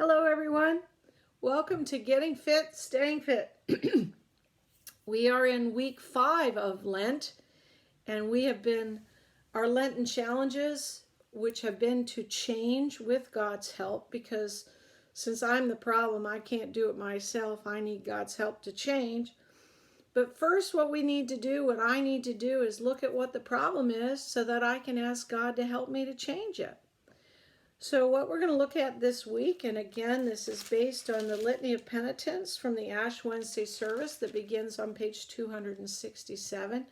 Hello everyone. Welcome to Getting Fit, Staying Fit. We are in week 5 of Lent, and we have been our Lenten challenges, which have been to change with God's help, because since I'm the problem, I can't do it myself. I need God's help to change. But first, what I need to do is look at what the problem is so that I can ask God to help me to change it. So what we're going to look at this week, and again, this is based on the Litany of Penitence from the Ash Wednesday service that begins on page 267,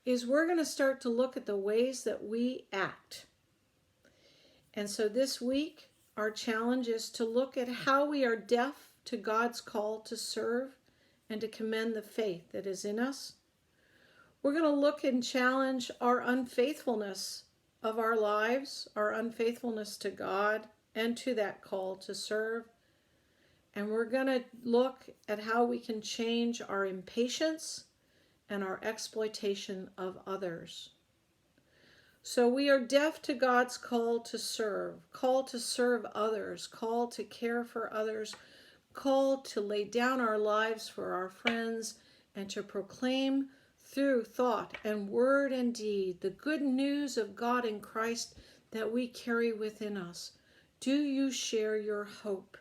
is we're going to start to look at the ways that we act. And so this week, our challenge is to look at how we are deaf to God's call to serve and to commend the faith that is in us. We're going to look and challenge our unfaithfulness of our lives, our unfaithfulness to God and to that call to serve. And we're going to look at how we can change our impatience and our exploitation of others. So we are deaf to God's call to serve others, call to care for others, call to lay down our lives for our friends, and to proclaim through thought and word and deed the good news of God in Christ that we carry within us. Do you share your hope?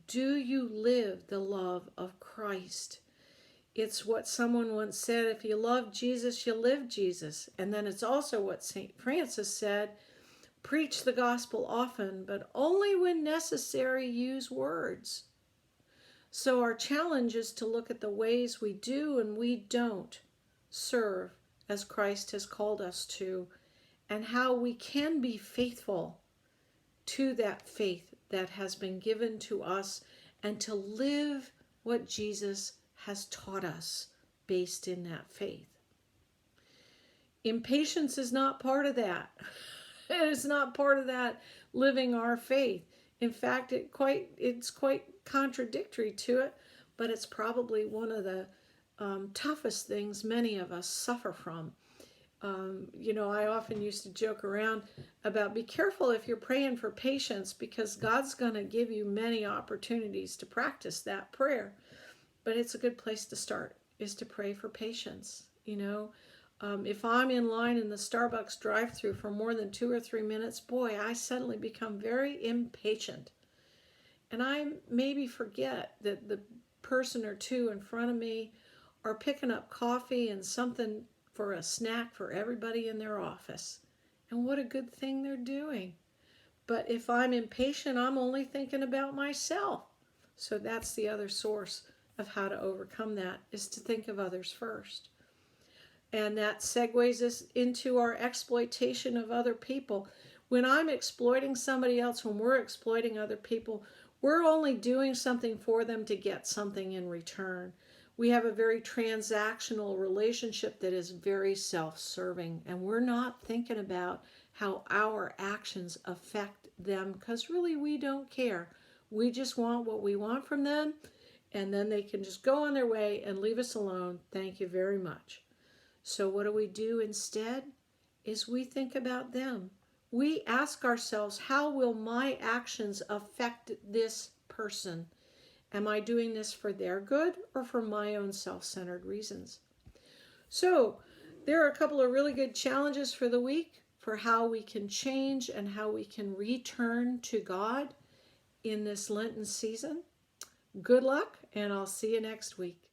Do you live the love of Christ? It's what someone once said, if you love Jesus, you live Jesus. And then it's also what St. Francis said, preach the gospel often, but only when necessary use words. So our challenge is to look at the ways we do and we don't serve as Christ has called us to, and how we can be faithful to that faith that has been given to us, and to live what Jesus has taught us based in that faith. Impatience is not part of that. It is not part of that living our faith. In fact, it's quite contradictory to it, but it's probably one of the toughest things many of us suffer from. I often used to joke around about be careful if you're praying for patience, because God's going to give you many opportunities to practice that prayer. But it's a good place to start, is to pray for patience. If I'm in line in the Starbucks drive-thru for more than 2 or 3 minutes, boy, I suddenly become very impatient. And I maybe forget that the person or two in front of me are picking up coffee and something for a snack for everybody in their office. And what a good thing they're doing. But if I'm impatient, I'm only thinking about myself. So that's the other source of how to overcome that, is to think of others first. And that segues us into our exploitation of other people. When I'm exploiting somebody else, when we're exploiting other people, we're only doing something for them to get something in return. We have a very transactional relationship that is very self-serving, and we're not thinking about how our actions affect them, because really we don't care. We just want what we want from them, and then they can just go on their way and leave us alone. Thank you very much. So what do we do instead? Is we think about them. We ask ourselves, how will my actions affect this person? Am I doing this for their good or for my own self-centered reasons? So there are a couple of really good challenges for the week for how we can change and how we can return to God in this Lenten season. Good luck, and I'll see you next week.